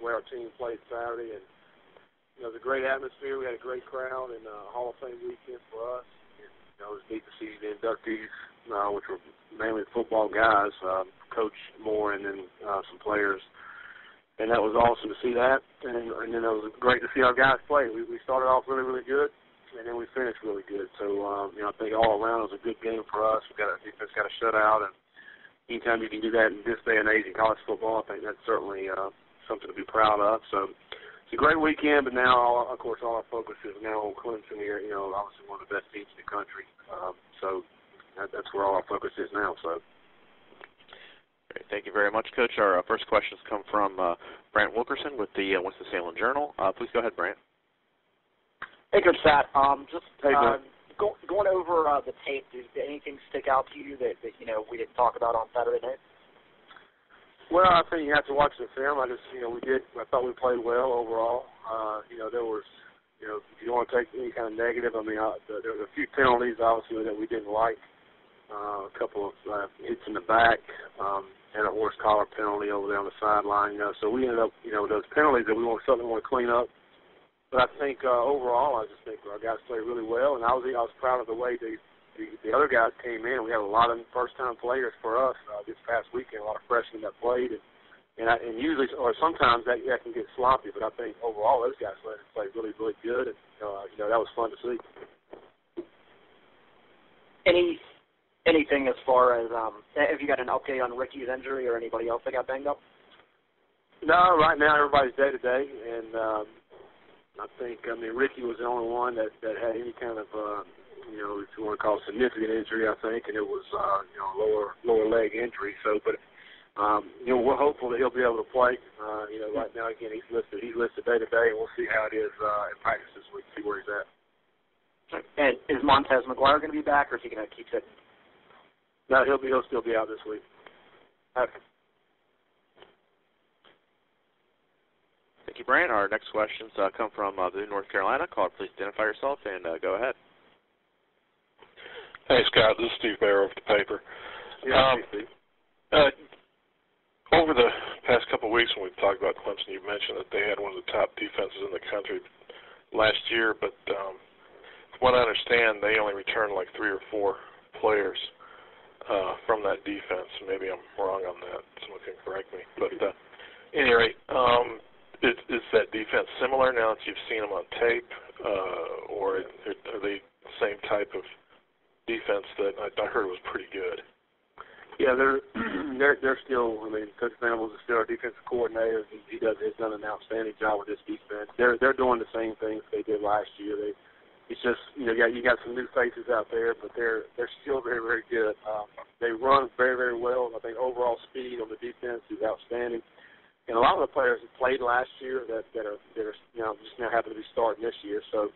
the way our team played Saturday. And, it was a great atmosphere. We had a great crowd and Hall of Fame weekend for us. And, it was neat to see the inductees, which were mainly football guys, Coach Moore and then some players. And that was awesome to see that. And then it was great to see our guys play. We started off really, really good, and then we finished really good. So, I think all around it was a good game for us. Defense got a shutout, and anytime you can do that in this day and age in college football, I think that's certainly something to be proud of. So it's a great weekend, but now, of course, all our focus is now on Clemson here, obviously one of the best teams in the country. So that's where all our focus is now. So. Great. Thank you very much, Coach. Our first questions come from Brant Wilkerson with the Winston-Salem Journal. Please go ahead, Brant. Hey, Coach Sat. Going over the tape, did anything stick out to you that we didn't talk about on Saturday night? Well, I think you have to watch the film. I thought we played well overall. There was, if you want to take any kind of negative, there were a few penalties, obviously, that we didn't like. A couple of hits in the back, and a horse collar penalty over there on the sideline. So we ended up, those penalties that we certainly want to clean up. But I think overall, I just think our guys played really well, and I was proud of the way the other guys came in. We had a lot of first-time players for us this past weekend, a lot of freshmen that played, and usually or sometimes that can get sloppy. But I think overall those guys played really, really good, and that was fun to see. Anything as far as have you got an update on Ricky's injury or anybody else that got banged up? No, right now everybody's day to day, and I think Ricky was the only one that had any kind of if you want to call it significant injury, I think, and it was lower leg injury. So, but we're hopeful that he'll be able to play. Right now again he's listed day to day, and we'll see how it is in practice this week. See where he's at. And is Montez McGuire going to be back, or is he going to keep sitting? No, he'll still be out this week. Okay. Thank you, Brant. Our next questions come from North Carolina. Caller, please identify yourself and go ahead. Hey, Scott. This is Steve Barrow of the paper. Yeah, Steve. Over the past couple of weeks when we've talked about Clemson, you've mentioned that they had one of the top defenses in the country last year, but from what I understand, they only returned like 3 or 4 players from that defense. Maybe I'm wrong on that. Someone can correct me. But at any rate, is that defense similar now that you've seen them on tape, or are they the same type of defense that I heard was pretty good? Yeah, they're still. Coach Venables is still our defensive coordinator. He has done an outstanding job with this defense. They're doing the same things they did last year. It's just you got some new faces out there, but they're still very, very good. They run very, very well. I think overall speed on the defense is outstanding. And a lot of the players that played last year that are just now happen to be starting this year. So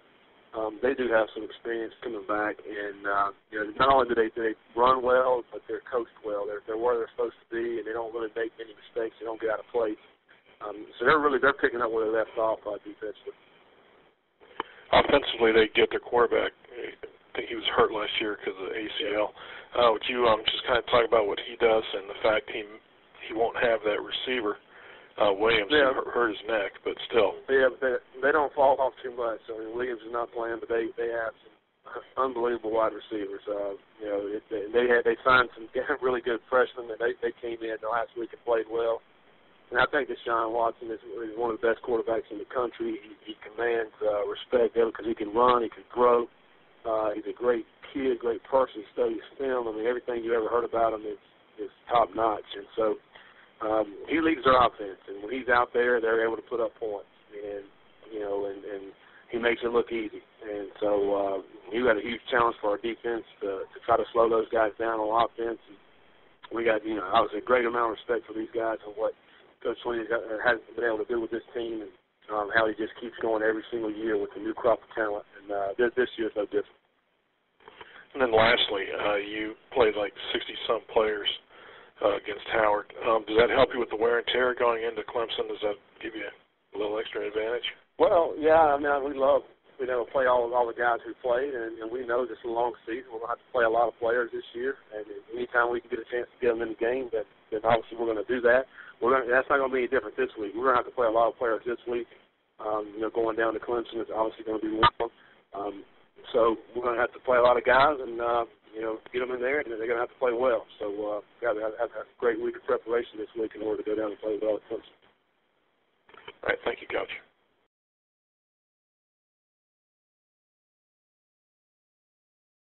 they do have some experience coming back. And not only do they run well, but they're coached well. They're where they're supposed to be, and they don't really make many mistakes. They don't get out of place. So they're picking up where they left off defensively. Offensively, they get their quarterback. I think he was hurt last year because of the ACL. Would you just kind of talk about what he does and the fact he won't have that receiver, Williams, who hurt his neck, but still. Yeah, but they don't fall off too much. Williams is not playing, but they have some unbelievable wide receivers. They signed some really good freshmen that they came in the last week and played well. And I think Deshaun Watson is one of the best quarterbacks in the country. He commands respect because he can run, he can throw. He's a great kid, great person. He studies film. Everything you ever heard about him is top notch. And so he leads their offense. And when he's out there, they're able to put up points. And he makes it look easy. And so you got a huge challenge for our defense to try to slow those guys down on offense. And we got obviously a great amount of respect for these guys and what Coach Sweeney has been able to do with this team, and how he just keeps going every single year with a new crop of talent. And this year is no different. And then lastly, you played like 60-some players against Howard. Does that help you with the wear and tear going into Clemson? Does that give you a little extra advantage? Well, yeah. We love we never play all the guys who played, and we know this is a long season. We're going to have to play a lot of players this year, and anytime we can get a chance to get them in the game, then obviously we're going to do that. That's not going to be any different this week. We're going to have to play a lot of players this week. Going down to Clemson is obviously going to be one. So we're going to have to play a lot of guys and, get them in there, and they're going to have to play well. So we've got to have a great week of preparation this week in order to go down and play well at Clemson. All right. Thank you, Coach.